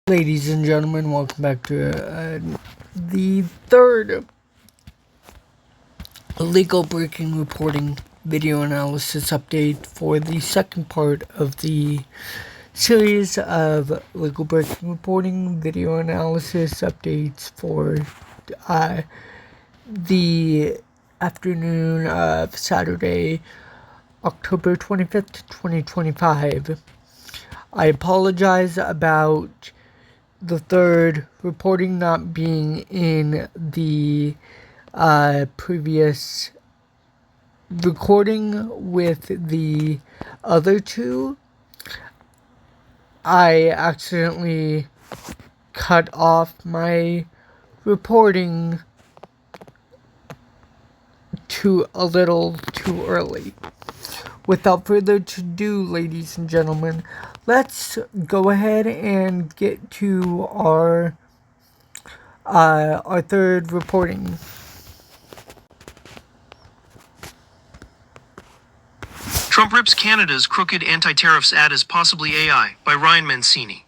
Ladies and gentlemen, welcome back to the third legal breaking reporting video analysis update for the second part of the series of legal breaking reporting video analysis updates for the afternoon of Saturday, October 25th, 2025. I apologize about the third reporting not being in the previous recording with the other two. I accidentally cut off my reporting a little too early. Without further ado, ladies and gentlemen, let's go ahead and get to our third reporting. Trump rips Canada's crooked anti-tariffs ad as possibly AI by Ryan Mancini.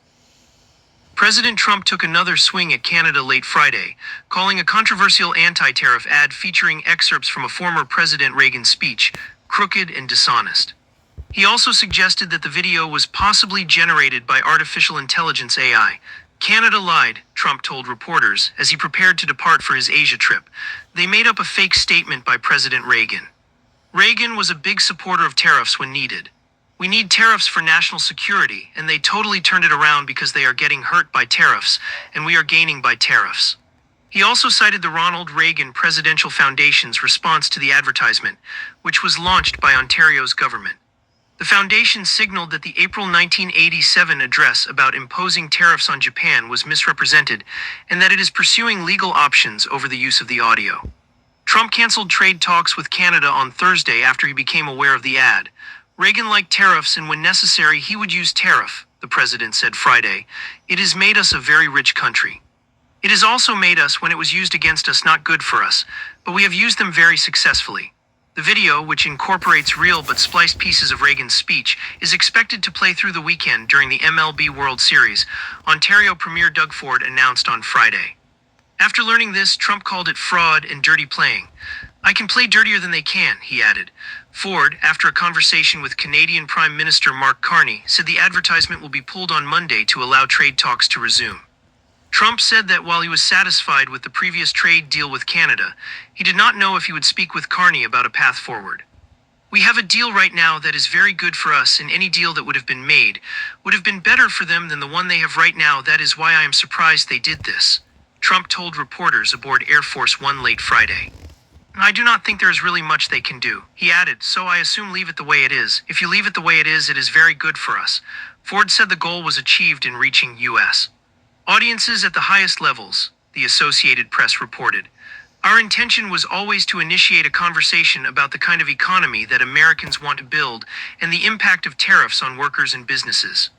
President Trump took another swing at Canada late Friday, calling a controversial anti-tariff ad featuring excerpts from a former President Reagan speech crooked and dishonest. He also suggested that the video was possibly generated by artificial intelligence AI. Canada lied, Trump told reporters as he prepared to depart for his Asia trip. They made up a fake statement by President Reagan. Reagan was a big supporter of tariffs when needed. We need tariffs for national security, and they totally turned it around because they are getting hurt by tariffs, and we are gaining by tariffs. He also cited the Ronald Reagan Presidential Foundation's response to the advertisement, which was launched by Ontario's government. The foundation signaled that the April 1987 address about imposing tariffs on Japan was misrepresented, and that it is pursuing legal options over the use of the audio. Trump canceled trade talks with Canada on Thursday after he became aware of the ad. Reagan liked tariffs, and when necessary, he would use tariff, the president said Friday. It has made us a very rich country. It has also made us, when it was used against us, not good for us, but we have used them very successfully. The video, which incorporates real but spliced pieces of Reagan's speech, is expected to play through the weekend during the MLB World Series, Ontario Premier Doug Ford announced on Friday. After learning this, Trump called it fraud and dirty playing. I can play dirtier than they can, he added. Ford, after a conversation with Canadian Prime Minister Mark Carney, said the advertisement will be pulled on Monday to allow trade talks to resume. Trump said that while he was satisfied with the previous trade deal with Canada, he did not know if he would speak with Carney about a path forward. We have a deal right now that is very good for us, and any deal that would have been made would have been better for them than the one they have right now. That is why I am surprised they did this, Trump told reporters aboard Air Force One late Friday. I do not think there is really much they can do, he added, so I assume leave it the way it is. If you leave it the way it is very good for us. Ford said the goal was achieved in reaching U.S. audiences at the highest levels, the Associated Press reported. Our intention was always to initiate a conversation about the kind of economy that Americans want to build and the impact of tariffs on workers and businesses.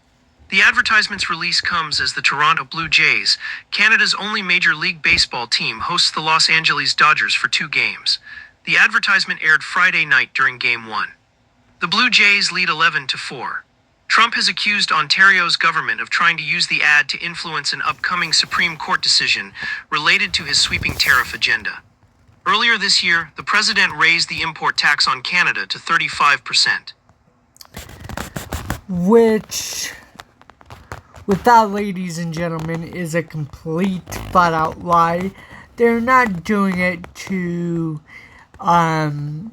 The advertisement's release comes as the Toronto Blue Jays, Canada's only Major League Baseball team, hosts the Los Angeles Dodgers for 2 games. The advertisement aired Friday night during Game 1. The Blue Jays lead 11-4. Trump has accused Ontario's government of trying to use the ad to influence an upcoming Supreme Court decision related to his sweeping tariff agenda. Earlier this year, the president raised the import tax on Canada to 35%. Which, with that, ladies and gentlemen, is a complete flat-out lie. They're not doing it to upend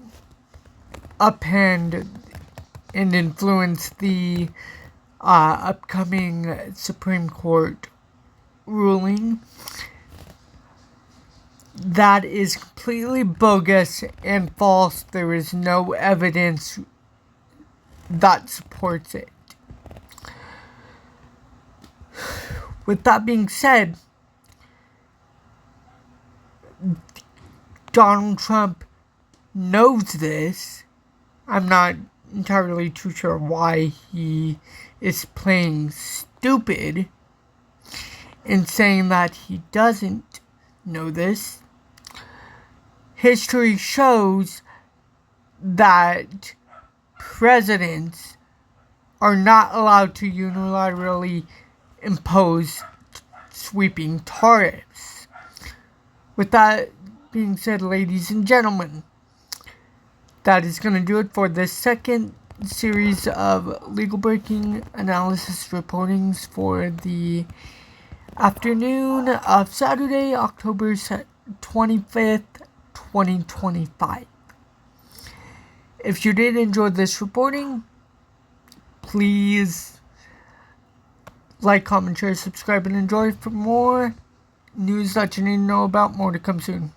and influence the upcoming Supreme Court ruling. That is completely bogus and false. There is no evidence that supports it. With that being said, Donald Trump knows this. I'm not entirely too sure why he is playing stupid and saying that he doesn't know this. History shows that presidents are not allowed to unilaterally impose sweeping tariffs. With that being said, ladies and gentlemen, that is going to do it for the second series of legal breaking analysis reportings for the afternoon of Saturday, October 25th, 2025. If you did enjoy this reporting, please like, comment, share, subscribe, and enjoy for more news that you need to know about. More to come soon.